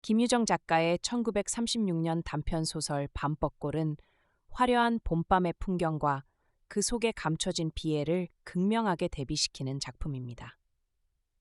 김유정 작가의 1936년 단편 소설 밤벚꽃은 화려한 봄밤의 풍경과 그 속에 감춰진 비애를 극명하게 대비시키는 작품입니다.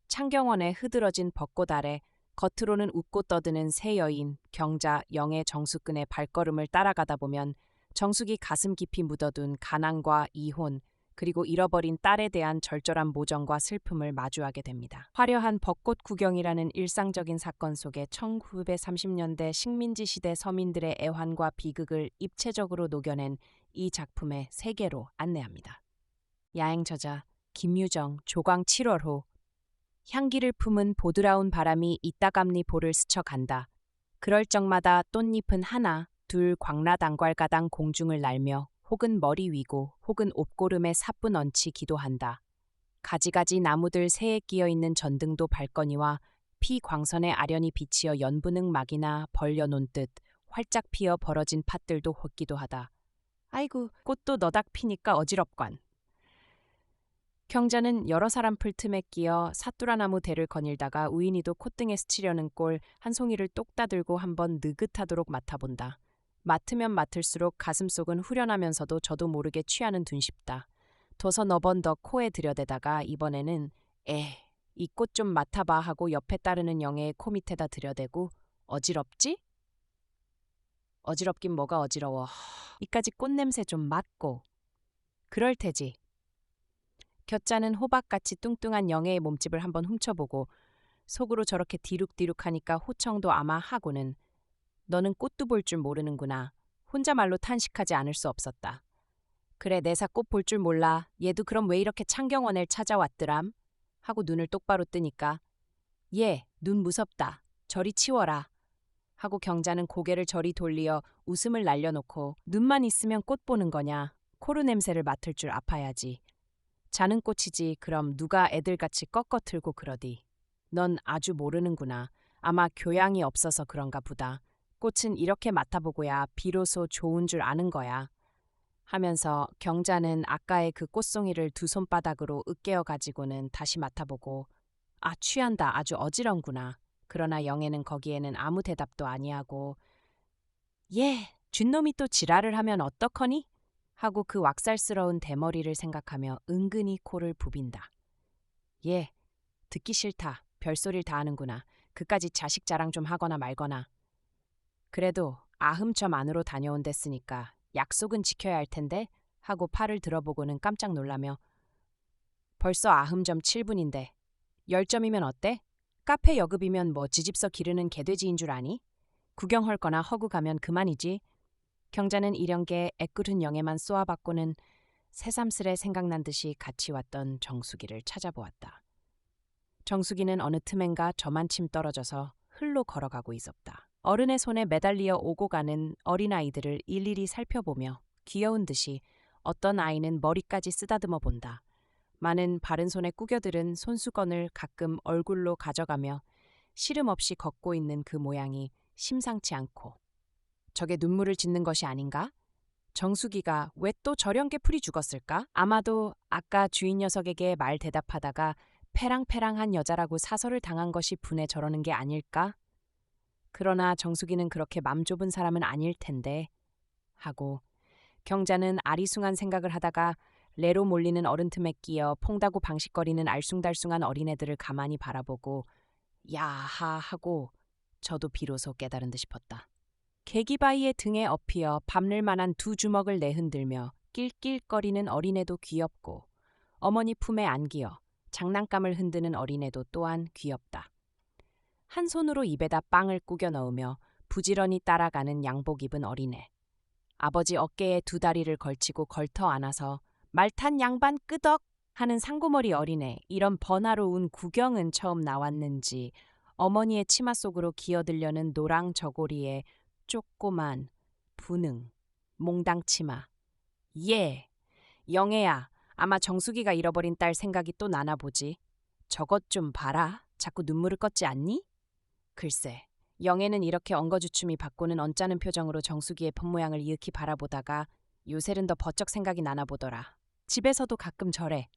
창경원의 흐드러진 벚꽃 아래 겉으로는 웃고 떠드는 세 여인, 경자, 영애, 정숙근의 발걸음을 따라가다 보면 정숙이 가슴 깊이 묻어둔 가난과 이혼, 그리고 잃어버린 딸에 대한 절절한 모정과 슬픔을 마주하게 됩니다. 화려한 벚꽃 구경이라는 일상적인 사건 속에 1930년대 식민지 시대 서민들의 애환과 비극을 입체적으로 녹여낸 이 작품의 세계로 안내합니다. 야행 저자 김유정, 조광 7월호. 향기를 품은 보드라운 바람이 이따감리 볼을 스쳐간다. 그럴 적마다 꽃잎은 하나, 둘 광라당괄가당 공중을 날며 혹은 머리 위고 혹은 옷고름에 사뿐 얹히 기도한다. 가지가지 나무들 새에 끼어있는 전등도 발거니와 피 광선에 아련히 비치어 연분홍 막이나 벌려놓은 듯 활짝 피어 벌어진 팥들도 헛기도 하다. 아이고, 꽃도 너닥 피니까 어지럽관. 경자는 여러 사람 풀 틈에 끼어 사뚜라나무 대를 거닐다가 우인이도 콧등에 스치려는 꼴 한 송이를 똑 따들고 한번 느긋하도록 맡아본다. 맡으면 맡을수록 가슴속은 후련하면서도 저도 모르게 취하는 둔쉽다. 둬서 너번 더 코에 들여대다가 이번에는 이 꽃 좀 맡아봐 하고 옆에 따르는 영애의 코 밑에다 들여대고 어지럽지? 어지럽긴 뭐가 어지러워. 이까지 꽃냄새 좀 맡고. 그럴 테지. 곁자는 호박같이 뚱뚱한 영애의 몸집을 한번 훔쳐보고 속으로 저렇게 디룩디룩하니까 호청도 아마 하고는 너는 꽃도 볼 줄 모르는구나. 혼자 말로 탄식하지 않을 수 없었다. 그래 내사 꽃 볼 줄 몰라. 얘도 그럼 왜 이렇게 창경원을 찾아왔더람? 하고 눈을 똑바로 뜨니까 얘 눈 무섭다. 저리 치워라. 하고 경자는 고개를 저리 돌리어 웃음을 날려놓고 눈만 있으면 꽃 보는 거냐. 코르 냄새를 맡을 줄 아파야지. 자는 꽃이지 그럼 누가 애들같이 꺾어틀고 그러디. 넌 아주 모르는구나. 아마 교양이 없어서 그런가 보다. 꽃은 이렇게 맡아보고야 비로소 좋은 줄 아는 거야. 하면서 경자는 아까의 그 꽃송이를 두 손바닥으로 으깨어 가지고는 다시 맡아보고 취한다. 아주 어지럽구나. 그러나 영애는 거기에는 아무 대답도 아니하고 쥔놈이 또 지랄을 하면 어떡하니? 하고 그 왁살스러운 대머리를 생각하며 은근히 코를 부빈다. 듣기 싫다. 별소리를 다 하는구나. 그까지 자식 자랑 좀 하거나 말거나. 그래도 아흠점 안으로 다녀온 데쓰니까 약속은 지켜야 할 텐데 하고 팔을 들어보고는 깜짝 놀라며 벌써 아흠점 7분인데 10점이면 어때? 카페 여급이면 뭐 지집서 기르는 개돼지인 줄 아니? 구경할 거나 허구 가면 그만이지. 경자는 이령께 애꿎은 영에만 쏘아받고는 새삼스레 생각난 듯이 같이 왔던 정수기를 찾아보았다. 정수기는 어느 틈엔가 저만침 떨어져서 흘로 걸어가고 있었다. 어른의 손에 매달리어 오고 가는 어린아이들을 일일이 살펴보며 귀여운 듯이 어떤 아이는 머리까지 쓰다듬어 본다. 많은 바른 손에 꾸겨들은 손수건을 가끔 얼굴로 가져가며 시름 없이 걷고 있는 그 모양이 심상치 않고 저게 눈물을 짓는 것이 아닌가? 정수기가 왜 또 저렴게 풀이 죽었을까? 아마도 아까 주인 녀석에게 말 대답하다가 패랑패랑한 여자라고 사설을 당한 것이 분해 저러는 게 아닐까? 그러나 정수기는 그렇게 맘 좁은 사람은 아닐 텐데 하고 경자는 아리숭한 생각을 하다가 레로 몰리는 어른 틈에 끼어 퐁다고 방식거리는 알숭달숭한 어린애들을 가만히 바라보고 야하 하고 저도 비로소 깨달은 듯 싶었다. 계기바위의 등에 엎이어 밟을 만한 두 주먹을 내흔들며 낄낄거리는 어린애도 귀엽고 어머니 품에 안기어 장난감을 흔드는 어린애도 또한 귀엽다. 한 손으로 입에다 빵을 꾸겨 넣으며 부지런히 따라가는 양복 입은 어린애. 아버지 어깨에 두 다리를 걸치고 걸터 안아서 말탄 양반 끄덕 하는 상고머리 어린애. 이런 번화로운 구경은 처음 나왔는지 어머니의 치마 속으로 기어들려는 노랑 저고리에 쪼꼬만 분흥 몽당 치마. 영애야. 아마 정수기가 잃어버린 딸 생각이 또 나나 보지. 저것 좀 봐라. 자꾸 눈물을 껐지 않니? 글쎄, 영애는 이렇게 엉거주춤이 받고는 언짢은 표정으로 정수기의 본모양을 이윽히 바라보다가 요새는 더 버쩍 생각이 나나 보더라. 집에서도 가끔 저래.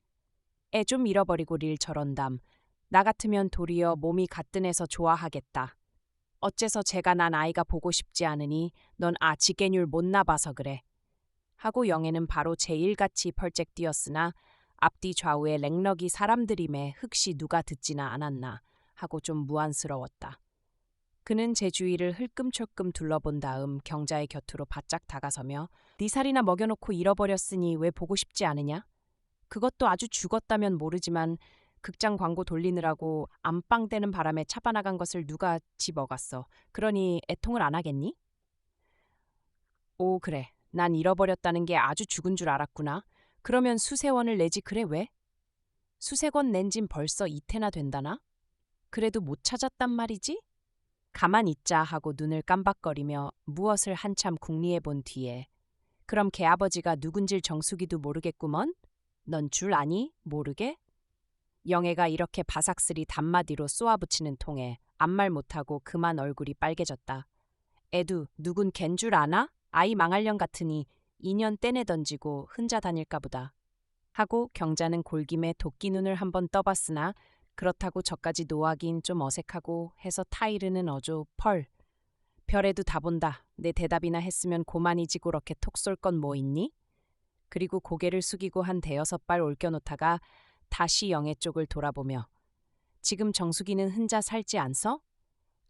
애 좀 잃어버리고 릴 저런담. 나 같으면 도리어 몸이 가뜩해서 좋아하겠다. 어째서 제가 난 아이가 보고 싶지 않으니 넌 지게뉼 못 나봐서 그래. 하고 영애는 바로 제일같이 펄쩍 뛰었으나 앞뒤 좌우에 렉럭이 사람들임에 흑시 누가 듣지나 않았나 하고 좀 무안스러웠다. 그는 제 주위를 흘끔철끔 둘러본 다음 경자의 곁으로 바짝 다가서며 네 살이나 먹여놓고 잃어버렸으니 왜 보고 싶지 않으냐? 그것도 아주 죽었다면 모르지만 극장 광고 돌리느라고 안방대는 바람에 차바나간 것을 누가 집어갔어. 그러니 애통을 안 하겠니? 오 그래. 난 잃어버렸다는 게 아주 죽은 줄 알았구나. 그러면 수세원을 내지 그래 왜? 수세권 낸진 벌써 이태나 된다나? 그래도 못 찾았단 말이지? 가만 있자 하고 눈을 깜박거리며 무엇을 한참 궁리해 본 뒤에 그럼 걔 아버지가 누군질 정수기도 모르겠구먼? 넌 줄 아니? 모르게? 영애가 이렇게 바삭스리 단마디로 쏘아붙이는 통에 아무 말 못하고 그만 얼굴이 빨개졌다. 애두 누군 걘 줄 아나? 아이 망할년 같으니 2년 떼내 던지고 혼자 다닐까 보다. 하고 경자는 골김에 도끼 눈을 한번 떠봤으나 그렇다고 저까지 노하긴 좀 어색하고 해서 타이르는 어조 펄. 별에도 다 본다. 내 대답이나 했으면 고만이지 그렇게 톡 쏠 건 뭐 있니? 그리고 고개를 숙이고 한 대여섯 발 올겨놓다가 다시 영애 쪽을 돌아보며 지금 정수기는 혼자 살지 않서?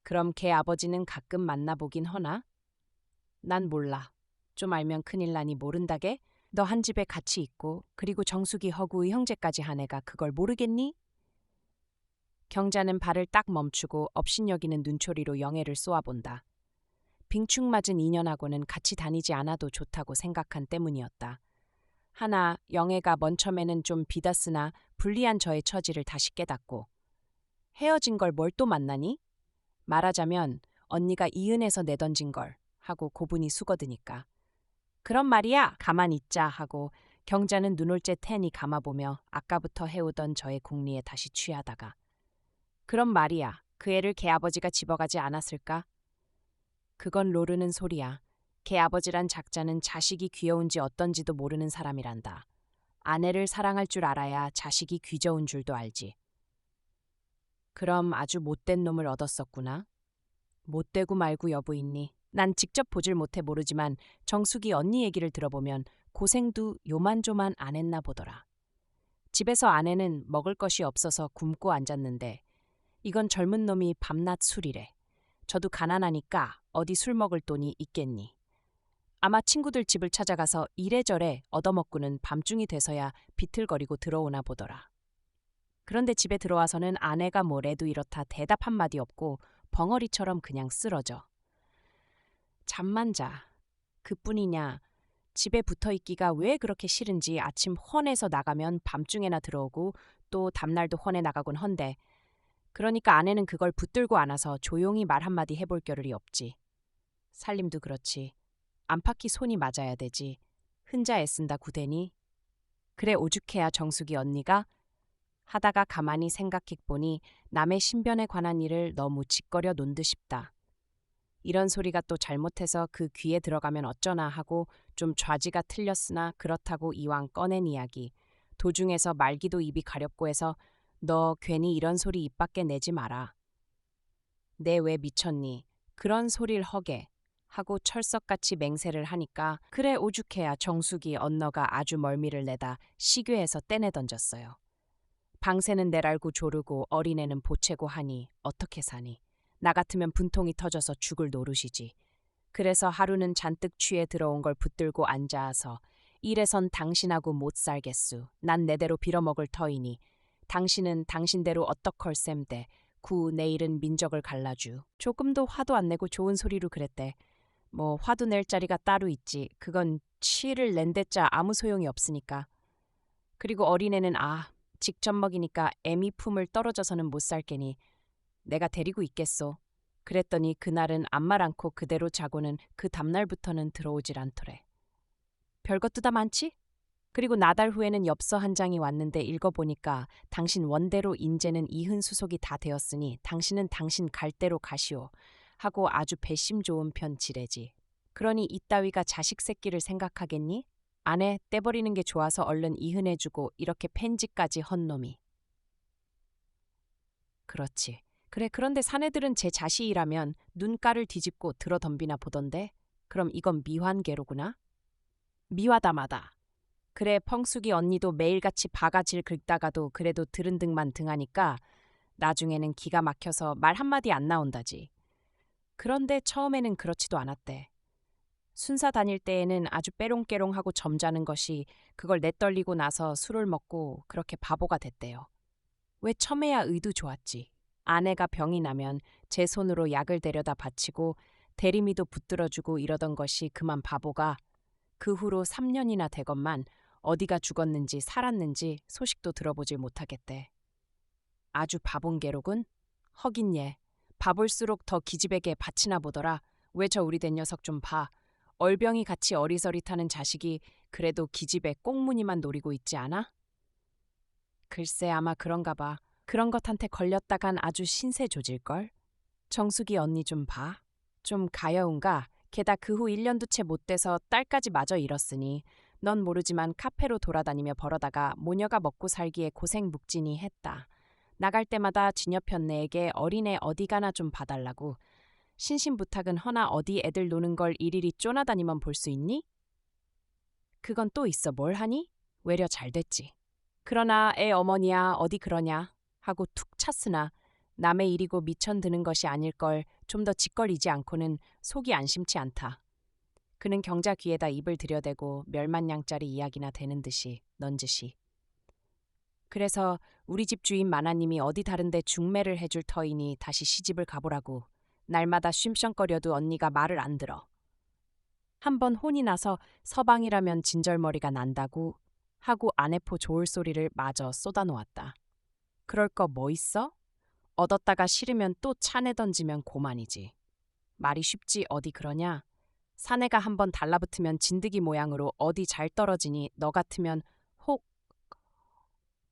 그럼 걔 아버지는 가끔 만나보긴 허나? 난 몰라. 좀 알면 큰일 나니 모른다게? 너 한 집에 같이 있고 그리고 정수기 허구의 형제까지 한 애가 그걸 모르겠니? 경자는 발을 딱 멈추고 업신여기는 눈초리로 영애를 쏘아본다. 빙축 맞은 인연하고는 같이 다니지 않아도 좋다고 생각한 때문이었다. 하나 영애가 먼 처음에는 좀 비das으나 불리한 저의 처지를 다시 깨닫고 헤어진 걸 뭘 또 만나니? 말하자면 언니가 이은에서 내던진 걸 하고 고분이 숙어드니까. 그런 말이야 가만 있자 하고 경자는 눈올째 텐이 감아보며 아까부터 해오던 저의 궁리에 다시 취하다가 그런 말이야 그 애를 걔 아버지가 집어가지 않았을까? 그건 모르는 소리야. 걔 아버지란 작자는 자식이 귀여운지 어떤지도 모르는 사람이란다. 아내를 사랑할 줄 알아야 자식이 귀저운 줄도 알지. 그럼 아주 못된 놈을 얻었었구나. 못되고 말고 여부 있니? 난 직접 보질 못해 모르지만 정숙이 언니 얘기를 들어보면 고생도 요만조만 안 했나 보더라. 집에서 아내는 먹을 것이 없어서 굶고 앉았는데 이건 젊은 놈이 밤낮 술이래. 저도 가난하니까 어디 술 먹을 돈이 있겠니. 아마 친구들 집을 찾아가서 이래저래 얻어먹고는 밤중이 돼서야 비틀거리고 들어오나 보더라. 그런데 집에 들어와서는 아내가 뭐래도 이렇다 대답 한마디 없고 벙어리처럼 그냥 쓰러져. 잠만 자. 그뿐이냐. 집에 붙어있기가 왜 그렇게 싫은지 아침 헌해서 나가면 밤중에나 들어오고 또 다음날도 헌해 나가곤 헌데 그러니까 아내는 그걸 붙들고 안아서 조용히 말 한마디 해볼 겨를이 없지. 살림도 그렇지. 안팎이 손이 맞아야 되지. 혼자 애쓴다 구대니. 그래 오죽해야 정숙이 언니가 하다가 가만히 생각해보니 남의 신변에 관한 일을 너무 짓거려 논 듯 싶다. 이런 소리가 또 잘못해서 그 귀에 들어가면 어쩌나 하고 좀 좌지가 틀렸으나 그렇다고 이왕 꺼낸 이야기. 도중에서 말기도 입이 가렵고 해서 너 괜히 이런 소리 입 밖에 내지 마라. 내 왜 미쳤니? 그런 소릴 허게. 하고 철석같이 맹세를 하니까 그래 오죽해야 정숙이 언너가 아주 멀미를 내다 시괴해서 떼내 던졌어요. 방새는 내랄고 조르고 어린애는 보채고 하니 어떻게 사니. 나 같으면 분통이 터져서 죽을 노릇이지. 그래서 하루는 잔뜩 취해 들어온 걸 붙들고 앉아서 이래선 당신하고 못 살겠수. 난 내대로 빌어먹을 터이니 당신은 당신대로 어떡할 셈대. 구 내일은 민적을 갈라주. 조금도 화도 안 내고 좋은 소리로 그랬대. 뭐 화도 낼 자리가 따로 있지. 그건 치를 낸댔자 아무 소용이 없으니까. 그리고 어린애는 직접 먹이니까 애미 품을 떨어져서는 못 살게니 내가 데리고 있겠소. 그랬더니 그날은 아무 말 않고 그대로 자고는 그 다음날부터는 들어오질 않더래. 별것도 다 많지? 그리고 나달 후에는 엽서 한 장이 왔는데 읽어보니까 당신 원대로 인제는 이흔 수속이 다 되었으니 당신은 당신 갈 대로 가시오. 하고 아주 배심 좋은 편 지레지. 그러니 이따위가 자식 새끼를 생각하겠니? 아내 떼버리는 게 좋아서 얼른 이흔해주고 이렇게 펜지까지 헌 놈이. 그렇지. 그래, 그런데 사내들은 제 자식이라면 눈가를 뒤집고 들어덤비나 보던데. 그럼 이건 미환계로구나? 미화다마다. 그래, 펑숙이 언니도 매일같이 바가지를 긁다가도 그래도 들은 듯만 등하니까 나중에는 기가 막혀서 말 한마디 안 나온다지. 그런데 처음에는 그렇지도 않았대. 순사 다닐 때에는 아주 빼롱빼롱하고 점잖은 것이 그걸 내떨리고 나서 술을 먹고 그렇게 바보가 됐대요. 왜 첨해야 의도 좋았지. 아내가 병이 나면 제 손으로 약을 데려다 바치고 대리미도 붙들어주고 이러던 것이 그만 바보가 그 후로 3년이나 되건만 어디가 죽었는지 살았는지 소식도 들어보질 못하겠대. 아주 바본 게로군. 허긴 예. 바볼수록 더 기집애게 바치나 보더라. 왜 저 우리 된 녀석 좀 봐. 얼병이 같이 어리서릿하는 자식이 그래도 기집애 꽁무니만 노리고 있지 않아? 글쎄 아마 그런가 봐. 그런 것한테 걸렸다간 아주 신세 조질걸? 정숙이 언니 좀 봐. 좀 가여운가? 게다 그 후 1년도 채 못 돼서 딸까지 마저 잃었으니 넌 모르지만 카페로 돌아다니며 벌어다가 모녀가 먹고 살기에 고생 묵지니 했다. 나갈 때마다 진여편 내에게 어린애 어디 가나 좀 봐달라고. 신신부탁은 허나 어디 애들 노는 걸 일일이 쫓아다니면 볼 수 있니? 그건 또 있어 뭘 하니? 외려 잘 됐지. 그러나 애 어머니야 어디 그러냐 하고 툭 찼으나 남의 일이고 미천 드는 것이 아닐걸 좀 더 짓거리지 않고는 속이 안심치 않다. 그는 경자 귀에다 입을 들여대고 멸만냥짜리 이야기나 되는 듯이 넌지시. 그래서 우리 집 주인 마나님이 어디 다른데 중매를 해줄 터이니 다시 시집을 가보라고. 날마다 쉼썽거려도 언니가 말을 안 들어. 한번 혼이 나서 서방이라면 진절머리가 난다고 하고 아내포 좋을 소리를 마저 쏟아놓았다. 그럴 거 뭐 있어? 얻었다가 싫으면 또 차내 던지면 고만이지. 말이 쉽지 어디 그러냐? 사내가 한번 달라붙으면 진드기 모양으로 어디 잘 떨어지니 너 같으면 혹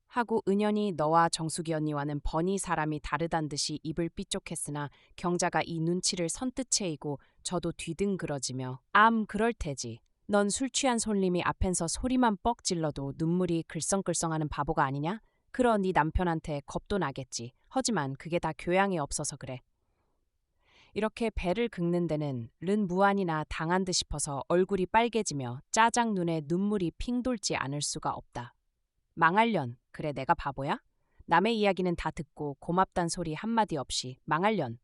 하고 은연히 너와 정숙이 언니와는 번이 사람이 다르단 듯이 입을 삐쪽했으나 경자가 이 눈치를 선뜻 채이고 저도 뒤등그러지며 그럴 테지. 넌 술 취한 손님이 앞엔서 소리만 뻑 질러도 눈물이 글썽글썽하는 바보가 아니냐? 그러 네 남편한테 겁도 나겠지. 하지만 그게 다 교양이 없어서 그래. 이렇게 배를 긁는 데는 른 무안이나 당한 듯 싶어서 얼굴이 빨개지며 짜장 눈에 눈물이 핑 돌지 않을 수가 없다. 망할년, 그래 내가 바보야? 남의 이야기는 다 듣고 고맙단 소리 한마디 없이 망할년.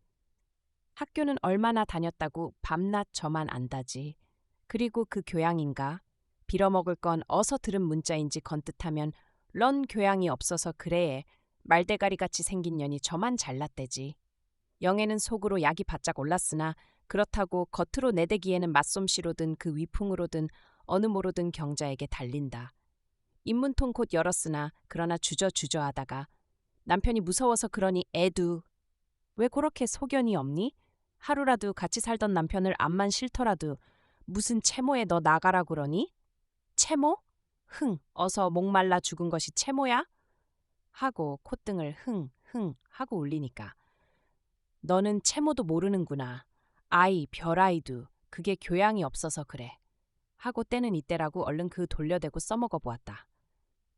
학교는 얼마나 다녔다고 밤낮 저만 안다지. 그리고 그 교양인가? 빌어먹을 건 어서 들은 문자인지 건뜻하면 런 교양이 없어서 그래에 말대가리같이 생긴 년이 저만 잘났대지. 영애는 속으로 약이 바짝 올랐으나 그렇다고 겉으로 내대기에는 맞솜씨로든 그 위풍으로든 어느 모로든 경자에게 달린다. 입문통 곧 열었으나 그러나 주저주저하다가 남편이 무서워서 그러니 애두. 왜 그렇게 소견이 없니? 하루라도 같이 살던 남편을 암만 싫더라도 무슨 채모에 너 나가라 그러니? 채모? 어서 목말라 죽은 것이 채모야? 하고 콧등을 흥 하고 울리니까 너는 채모도 모르는구나. 아이 별아이도 그게 교양이 없어서 그래. 하고 때는 이때라고 얼른 그 돌려대고 써먹어 보았다.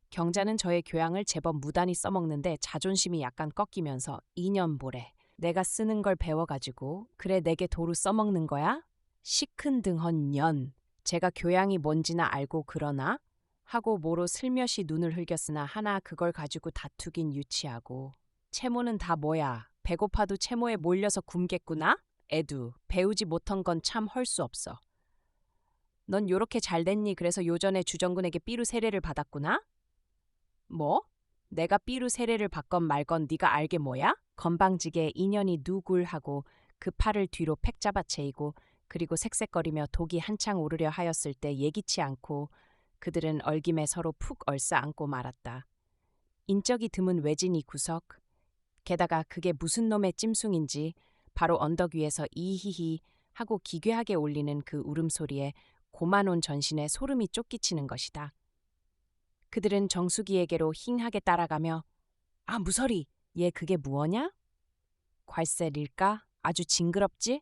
경자는 저의 교양을 제법 무단히 써먹는데 자존심이 약간 꺾이면서 2년 보래. 내가 쓰는 걸 배워가지고 그래 내게 도루 써먹는 거야? 시큰둥헌 년. 제가 교양이 뭔지나 알고 그러나? 하고 모로 슬며시 눈을 흘겼으나 하나 그걸 가지고 다투긴 유치하고. 채모는 다 뭐야? 배고파도 채모에 몰려서 굶겠구나? 애두 배우지 못한 건 참 헐 수 없어. 넌 요렇게 잘 됐니? 그래서 요전에 주정군에게 삐루 세례를 받았구나? 뭐? 내가 삐루 세례를 받건 말건 네가 알게 뭐야? 건방지게 인연이 누굴하고 그 팔을 뒤로 팩 잡아채이고 그리고 색색거리며 독이 한창 오르려 하였을 때 예기치 않고 그들은 얼김에 서로 푹 얼싸안고 말았다. 인적이 드문 외진이 구석. 게다가 그게 무슨 놈의 찜숭인지 바로 언덕 위에서 이히히 하고 기괴하게 울리는 그 울음소리에 고만온 전신에 소름이 쫓기치는 것이다. 그들은 정수기에게로 힝하게 따라가며 무서리, 얘 그게 무엇냐? 괄세릴까? 아주 징그럽지?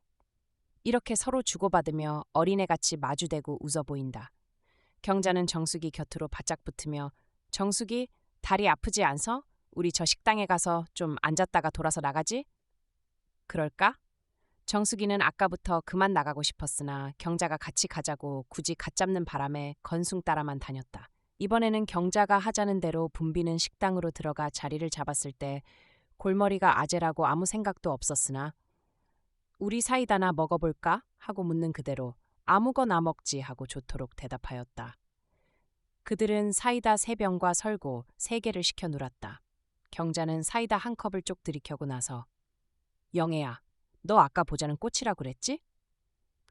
이렇게 서로 주고받으며 어린애같이 마주대고 웃어 보인다. 경자는 정숙이 곁으로 바짝 붙으며 정숙이 다리 아프지 않서? 우리 저 식당에 가서 좀 앉았다가 돌아서 나가지? 그럴까? 정숙이는 아까부터 그만 나가고 싶었으나 경자가 같이 가자고 굳이 갓 잡는 바람에 건숭 따라만 다녔다. 이번에는 경자가 하자는 대로 붐비는 식당으로 들어가 자리를 잡았을 때 골머리가 아재라고 아무 생각도 없었으나 우리 사이다나 먹어볼까? 하고 묻는 그대로 아무거나 먹지 하고 좋도록 대답하였다. 그들은 사이다 3병과 설고 3개를 시켜 누랐다. 경자는 사이다 한 컵을 쪽 들이켜고 나서 영애야, 너 아까 보자는 꽃이라 그랬지?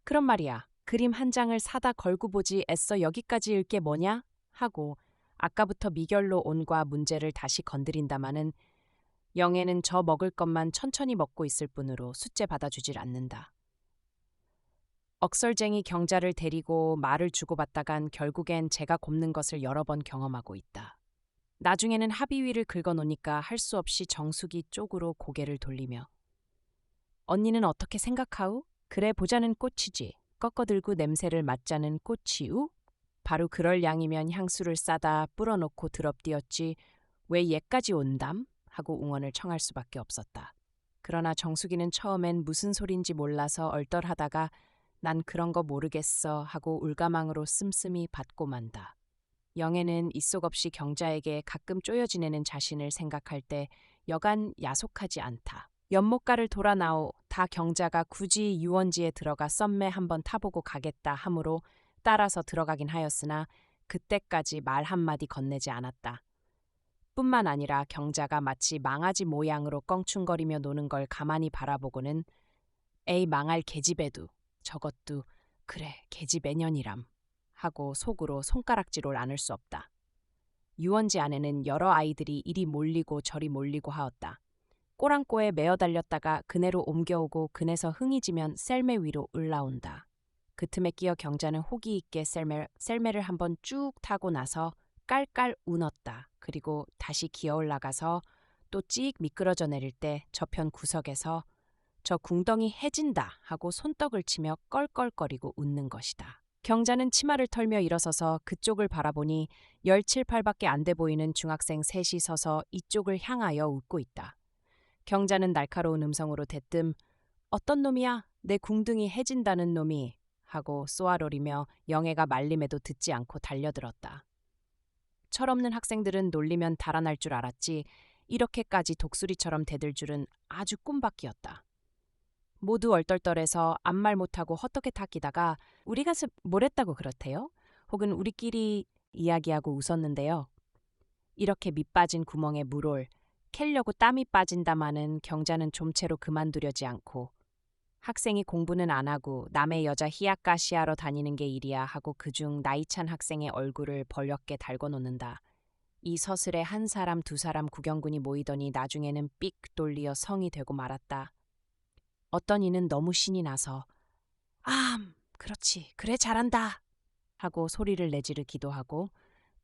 그런 말이야. 그림 한 장을 사다 걸고 보지 애써 여기까지 읽게 뭐냐? 하고 아까부터 미결로 온과 문제를 다시 건드린다마는 영애는 저 먹을 것만 천천히 먹고 있을 뿐으로 숫제 받아주질 않는다. 억설쟁이 경자를 데리고 말을 주고받다간 결국엔 제가 곱는 것을 여러 번 경험하고 있다. 나중에는 합의 위를 긁어놓으니까 할 수 없이 정숙이 쪽으로 고개를 돌리며 언니는 어떻게 생각하우? 그래 보자는 꽃이지. 꺾어들고 냄새를 맡자는 꽃이우? 바로 그럴 양이면 향수를 싸다 뿌려놓고 드럽디었지 왜 얘까지 온담? 하고 웅언을 청할 수밖에 없었다. 그러나 정숙이는 처음엔 무슨 소린지 몰라서 얼떨하다가 난 그런 거 모르겠어 하고 울가망으로 씀씀이 받고 만다. 영애는 이속 없이 경자에게 가끔 쪼여 지내는 자신을 생각할 때 여간 야속하지 않다. 연못가를 돌아 나오 다 경자가 굳이 유원지에 들어가 썸매 한번 타보고 가겠다 하므로 따라서 들어가긴 하였으나 그때까지 말 한마디 건네지 않았다. 뿐만 아니라 경자가 마치 망아지 모양으로 껑충거리며 노는 걸 가만히 바라보고는 에이 망할 계집애도 저것도 그래 계집 애년이람 하고 속으로 손가락질을 않을 수 없다. 유원지 안에는 여러 아이들이 이리 몰리고 저리 몰리고 하였다. 꼬랑꼬에 매어 달렸다가 그네로 옮겨오고 그네서 흥이 지면 셀매 위로 올라온다. 그 틈에 끼어 경자는 호기 있게 셀매를 한번 쭉 타고 나서 깔깔 운었다. 그리고 다시 기어 올라가서 또 찍 미끄러져 내릴 때 저편 구석에서 저 궁덩이 해진다 하고 손떡을 치며 껄껄거리고 웃는 것이다. 경자는 치마를 털며 일어서서 그쪽을 바라보니 17, 8밖에 안 돼 보이는 중학생 셋이 서서 이쪽을 향하여 웃고 있다. 경자는 날카로운 음성으로 대뜸 어떤 놈이야? 내 궁둥이 해진다는 놈이 하고 쏘아로리며 영애가 말림에도 듣지 않고 달려들었다. 철없는 학생들은 놀리면 달아날 줄 알았지 이렇게까지 독수리처럼 대들 줄은 아주 꿈밖이었다. 모두 얼떨떨해서 아무 말 못하고 헛되게 탁기다가 우리가 뭘 했다고 그렇대요? 혹은 우리끼리 이야기하고 웃었는데요. 이렇게 밑빠진 구멍에 물올 캘려고 땀이 빠진다마는 경자는 좀채로 그만두려지 않고 학생이 공부는 안 하고 남의 여자 히야까시하러 다니는 게 일이야 하고 그중 나이찬 학생의 얼굴을 벌겋게 달궈 놓는다. 이 서슬에 한 사람 두 사람 구경꾼이 모이더니 나중에는 삑 돌리어 성이 되고 말았다. 어떤 이는 너무 신이 나서 그렇지 그래 잘한다 하고 소리를 내지르기도 하고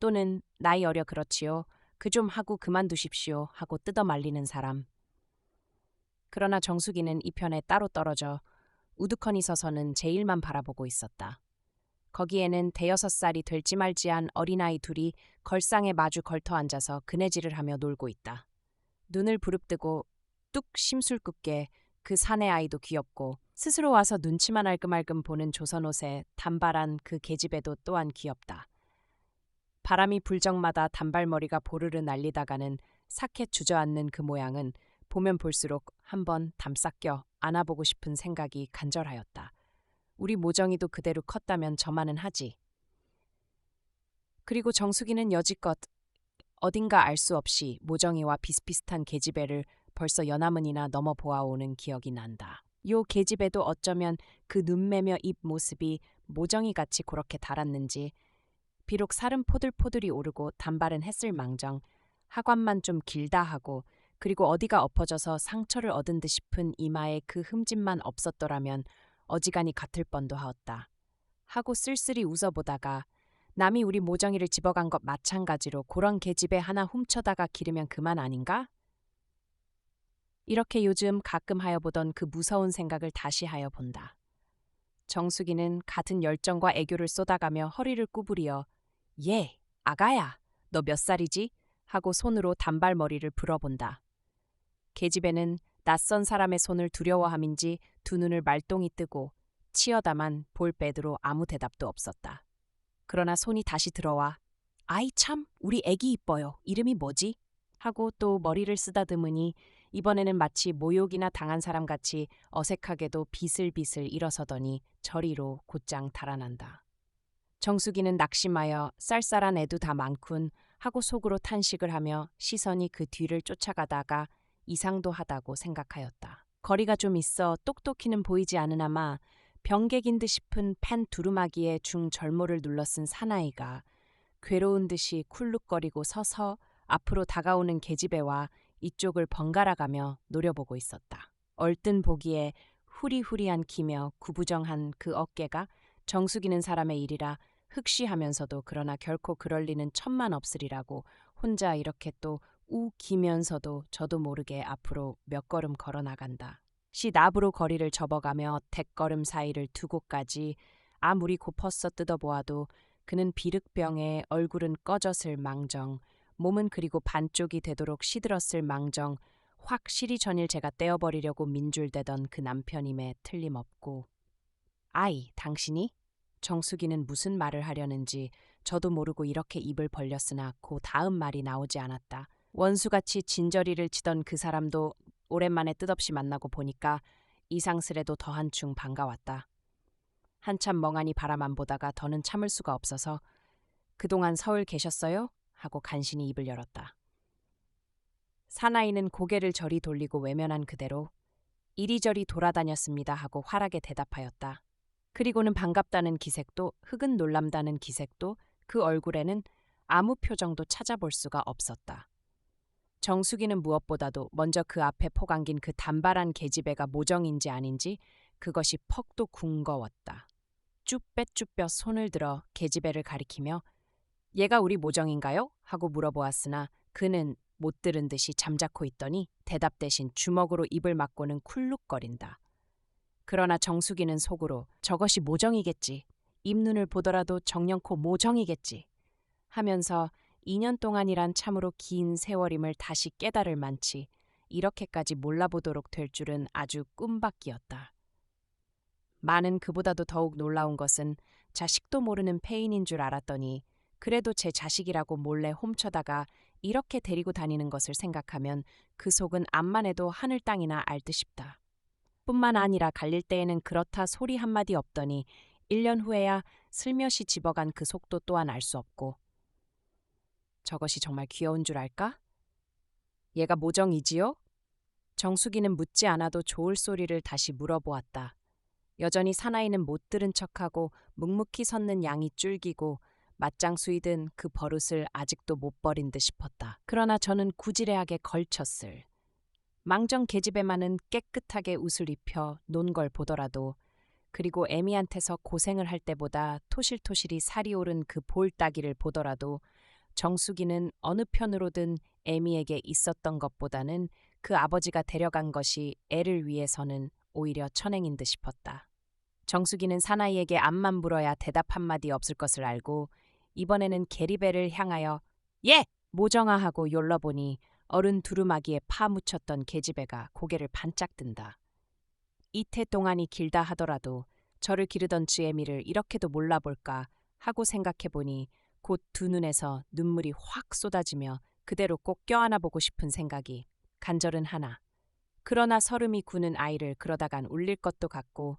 또는 나이 어려 그렇지요 그 좀 하고 그만두십시오 하고 뜯어 말리는 사람. 그러나 정숙이는 이 편에 따로 떨어져 우두커니 서서는 제 일만 바라보고 있었다. 거기에는 5-6살이 될지 말지한 어린아이 둘이 걸상에 마주 걸터 앉아서 그네질을 하며 놀고 있다. 눈을 부릅뜨고 뚝 심술궂게 그 사내 아이도 귀엽고 스스로 와서 눈치만 알끔알끔 보는 조선옷에 단발한 그 계집애도 또한 귀엽다. 바람이 불 적마다 단발머리가 보르르 날리다가는 사켓 주저앉는 그 모양은 보면 볼수록 한번 담쌓껴 안아보고 싶은 생각이 간절하였다. 우리 모정이도 그대로 컸다면 저만은 하지. 그리고 정숙이는 여지껏 어딘가 알 수 없이 모정이와 비슷비슷한 계집애를 벌써 연하문이나 넘어보아오는 기억이 난다. 요 계집애도 어쩌면 그 눈매며 입 모습이 모정이같이 그렇게 달았는지 비록 살은 포들포들이 오르고 단발은 했을 망정 하관만 좀 길다 하고 그리고 어디가 엎어져서 상처를 얻은 듯 싶은 이마에 그 흠집만 없었더라면 어지간히 같을 뻔도 하였다. 하고 쓸쓸히 웃어보다가 남이 우리 모정이를 집어간 것 마찬가지로 그런 계집애 하나 훔쳐다가 기르면 그만 아닌가? 이렇게 요즘 가끔 하여 보던 그 무서운 생각을 다시 하여 본다. 정숙이는 같은 열정과 애교를 쏟아가며 허리를 구부리어 예, 아가야, 너 몇 살이지? 하고 손으로 단발머리를 불어본다. 계집애는 낯선 사람의 손을 두려워함인지 두 눈을 말똥이 뜨고 치여다만 볼 빼드로 아무 대답도 없었다. 그러나 손이 다시 들어와 아이 참 우리 애기 이뻐요. 이름이 뭐지? 하고 또 머리를 쓰다듬으니 이번에는 마치 모욕이나 당한 사람 같이 어색하게도 비슬비슬 일어서더니 저리로 곧장 달아난다. 정수기는 낙심하여 쌀쌀한 애도 다 많군 하고 속으로 탄식을 하며 시선이 그 뒤를 쫓아가다가 이상도 하다고 생각하였다. 거리가 좀 있어 똑똑히는 보이지 않으나마 병객인 듯 싶은 펜 두루마기에 중절모를 눌러쓴 사나이가 괴로운 듯이 쿨룩거리고 서서 앞으로 다가오는 계집애와 이쪽을 번갈아가며 노려보고 있었다. 얼뜬 보기에 후리후리한 키며 구부정한 그 어깨가 정수기는 사람의 일이라 흑시하면서도 그러나 결코 그럴 리는 천만 없으리라고 혼자 이렇게 또 우기면서도 저도 모르게 앞으로 몇 걸음 걸어 나간다. 시 나부로 거리를 접어가며 댓걸음 사이를 두 곳까지 아무리 고퍼서 뜯어보아도 그는 비륵병에 얼굴은 꺼졌을 망정, 몸은 그리고 반쪽이 되도록 시들었을 망정, 확실히 전일 제가 떼어버리려고 민줄대던 그 남편임에 틀림없고. 아이, 당신이? 정수기는 무슨 말을 하려는지 저도 모르고 이렇게 입을 벌렸으나 그 다음 말이 나오지 않았다. 원수같이 진저리를 치던 그 사람도 오랜만에 뜻없이 만나고 보니까 이상스레도 더한층 반가웠다. 한참 멍하니 바라만 보다가 더는 참을 수가 없어서 그동안 서울 계셨어요? 하고 간신히 입을 열었다. 사나이는 고개를 저리 돌리고 외면한 그대로 이리저리 돌아다녔습니다 하고 활하게 대답하였다. 그리고는 반갑다는 기색도 흑은 놀람다는 기색도 그 얼굴에는 아무 표정도 찾아볼 수가 없었다. 정수기는 무엇보다도 먼저 그 앞에 포감긴 그 단발한 계집애가 모정인지 아닌지 그것이 퍽도 궁거웠다. 쭈뼛쭈뼛 손을 들어 계집애를 가리키며 얘가 우리 모정인가요? 하고 물어보았으나 그는 못 들은 듯이 잠자코 있더니 대답 대신 주먹으로 입을 막고는 쿨룩거린다. 그러나 정수기는 속으로 저것이 모정이겠지. 입눈을 보더라도 정령코 모정이겠지. 하면서 2년 동안이란 참으로 긴 세월임을 다시 깨달을 만치 이렇게까지 몰라보도록 될 줄은 아주 꿈밖이었다. 많은 그보다도 더욱 놀라운 것은 자식도 모르는 폐인인 줄 알았더니 그래도 제 자식이라고 몰래 훔쳐다가 이렇게 데리고 다니는 것을 생각하면 그 속은 암만 해도 하늘 땅이나 알 듯 싶다. 뿐만 아니라 갈릴 때에는 그렇다 소리 한마디 없더니 1년 후에야 슬며시 집어간 그 속도 또한 알 수 없고. 저것이 정말 귀여운 줄 알까? 얘가 모정이지요? 정수기는 묻지 않아도 좋을 소리를 다시 물어보았다. 여전히 사나이는 못 들은 척하고 묵묵히 섰는 양이 쫄기고 맞짱 수이든 그 버릇을 아직도 못 버린 듯 싶었다. 그러나 저는 구지레하게 걸쳤을. 망정 계집애만은 깨끗하게 옷을 입혀 논 걸 보더라도 그리고 애미한테서 고생을 할 때보다 토실토실이 살이 오른 그 볼따기를 보더라도 정수기는 어느 편으로든 애미에게 있었던 것보다는 그 아버지가 데려간 것이 애를 위해서는 오히려 천행인 듯 싶었다. 정수기는 사나이에게 앞만 물어야 대답 한마디 없을 것을 알고 이번에는 계리배를 향하여 예! 모정아 하고 열러보니 어른 두루마기에 파묻혔던 계집애가 고개를 반짝 든다. 이태 동안이 길다 하더라도 저를 기르던 즈애미를 이렇게도 몰라볼까 하고 생각해보니 곧 두 눈에서 눈물이 확 쏟아지며 그대로 꼭 껴안아보고 싶은 생각이 간절은 하나. 그러나 설음이 구는 아이를 그러다간 울릴 것도 같고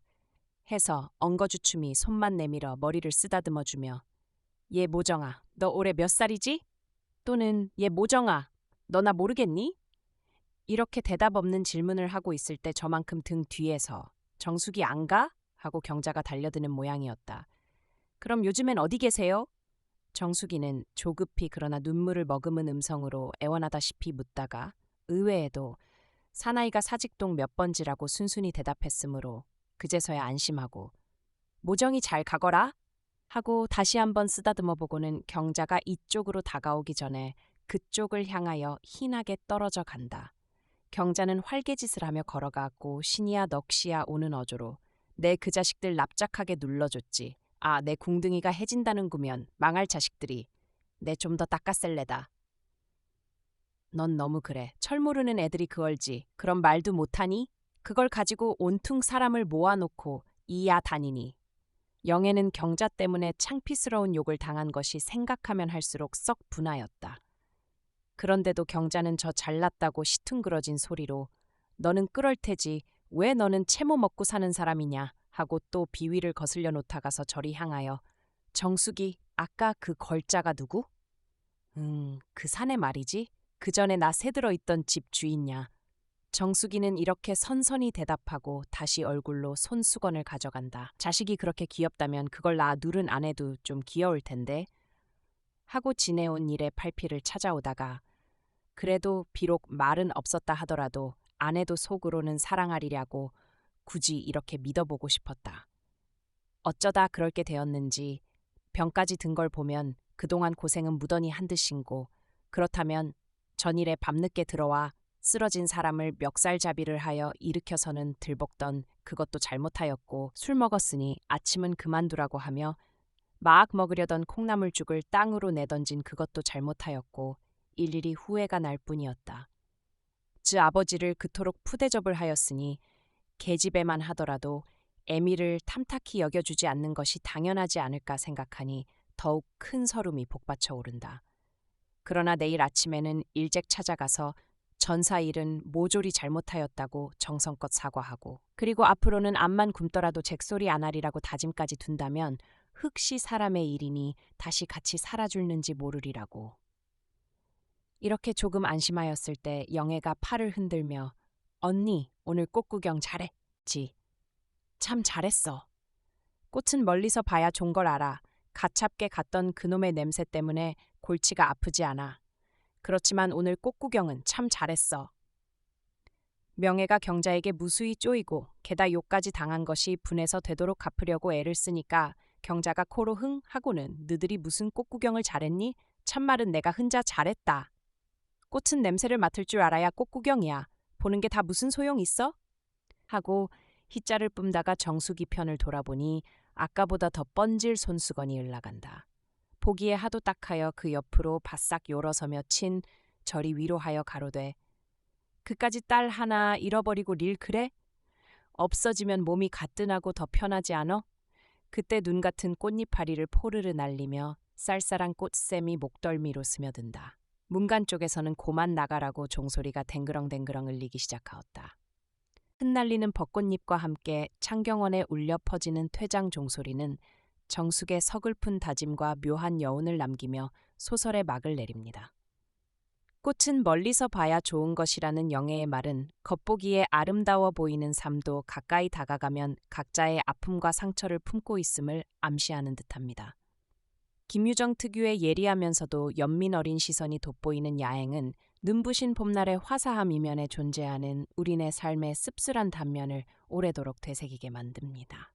해서 엉거주춤이 손만 내밀어 머리를 쓰다듬어주며 얘 모정아, 너 올해 몇 살이지? 또는 얘 모정아, 너 나 모르겠니? 이렇게 대답 없는 질문을 하고 있을 때 저만큼 등 뒤에서 정숙이 안 가? 하고 경자가 달려드는 모양이었다. 그럼 요즘엔 어디 계세요? 정숙이는 조급히 그러나 눈물을 머금은 음성으로 애원하다시피 묻다가 의외에도 사나이가 사직동 몇 번지라고 순순히 대답했으므로 그제서야 안심하고 모정이 잘 가거라 하고 다시 한번 쓰다듬어 보고는 경자가 이쪽으로 다가오기 전에 그쪽을 향하여 희나게 떨어져 간다. 경자는 활개짓을 하며 걸어가고 신이야 넋이야 오는 어조로 내 그 자식들 납작하게 눌러줬지. 아, 내 궁둥이가 해진다는 구면 망할 자식들이 내 좀 더 닦아셀래다. 넌 너무 그래. 철 모르는 애들이 그걸지. 그런 말도 못하니? 그걸 가지고 온통 사람을 모아놓고 이야 다니니. 영애는 경자 때문에 창피스러운 욕을 당한 것이 생각하면 할수록 썩 분하였다. 그런데도 경자는 저 잘났다고 시퉁그러진 소리로 너는 끓을 테지 왜 너는 채모 먹고 사는 사람이냐 하고 또 비위를 거슬려 놓다가서 저리 향하여 정숙이 아까 그 걸자가 누구? 그 사내 말이지. 그 전에 나 새들어 있던 집 주인냐. 정숙이는 이렇게 선선히 대답하고 다시 얼굴로 손수건을 가져간다. 자식이 그렇게 귀엽다면 그걸 낳아 누른 아내도 좀 귀여울 텐데 하고 지내온 일에 팔피를 찾아오다가 그래도 비록 말은 없었다 하더라도 아내도 속으로는 사랑하리라고 굳이 이렇게 믿어보고 싶었다. 어쩌다 그렇게 되었는지 병까지 든 걸 보면 그동안 고생은 무던히 한 듯인고 그렇다면 전일에 밤늦게 들어와 쓰러진 사람을 멱살잡이를 하여 일으켜서는 들볶던 그것도 잘못하였고 술 먹었으니 아침은 그만두라고 하며 막 먹으려던 콩나물죽을 땅으로 내던진 그것도 잘못하였고 일일이 후회가 날 뿐이었다. 즈 아버지를 그토록 푸대접을 하였으니 계집애만 하더라도 애미를 탐탁히 여겨주지 않는 것이 당연하지 않을까 생각하니 더욱 큰 서름이 복받쳐 오른다. 그러나 내일 아침에는 일찍 찾아가서 전사 일은 모조리 잘못하였다고 정성껏 사과하고 그리고 앞으로는 앞만 굶더라도 잭소리 안 하리라고 다짐까지 둔다면 흑시 사람의 일이니 다시 같이 살아줄는지 모르리라고. 이렇게 조금 안심하였을 때 영애가 팔을 흔들며 언니 오늘 꽃 구경 잘했지. 참 잘했어. 꽃은 멀리서 봐야 좋은 걸 알아. 가찹게 갔던 그놈의 냄새 때문에 골치가 아프지 않아. 그렇지만 오늘 꽃 구경은 참 잘했어. 명예가 경자에게 무수히 쪼이고 게다 욕까지 당한 것이 분해서 되도록 갚으려고 애를 쓰니까 경자가 코로 흥 하고는 너들이 무슨 꽃 구경을 잘했니? 참말은 내가 흔자 잘했다. 꽃은 냄새를 맡을 줄 알아야 꽃 구경이야. 보는 게 다 무슨 소용 있어? 하고 흰자를 뿜다가 정숙이 편을 돌아보니 아까보다 더 뻔질 손수건이 흘러간다. 보기에 하도 딱하여 그 옆으로 바싹 요러서며 친 저리 위로하여 가로되 그까지 딸 하나 잃어버리고 릴 그래? 없어지면 몸이 가뿐하고 더 편하지 않어? 그때 눈 같은 꽃잎파리를 포르르 날리며 쌀쌀한 꽃샘이 목덜미로 스며든다. 문간 쪽에서는 고만 나가라고 종소리가 댕그렁댕그렁 울리기 시작하였다. 흩날리는 벚꽃잎과 함께 창경원에 울려 퍼지는 퇴장 종소리는 정숙의 서글픈 다짐과 묘한 여운을 남기며 소설의 막을 내립니다. 꽃은 멀리서 봐야 좋은 것이라는 영애의 말은 겉보기에 아름다워 보이는 삶도 가까이 다가가면 각자의 아픔과 상처를 품고 있음을 암시하는 듯합니다. 김유정 특유의 예리하면서도 연민 어린 시선이 돋보이는 야행은 눈부신 봄날의 화사함 이면에 존재하는 우리네 삶의 씁쓸한 단면을 오래도록 되새기게 만듭니다.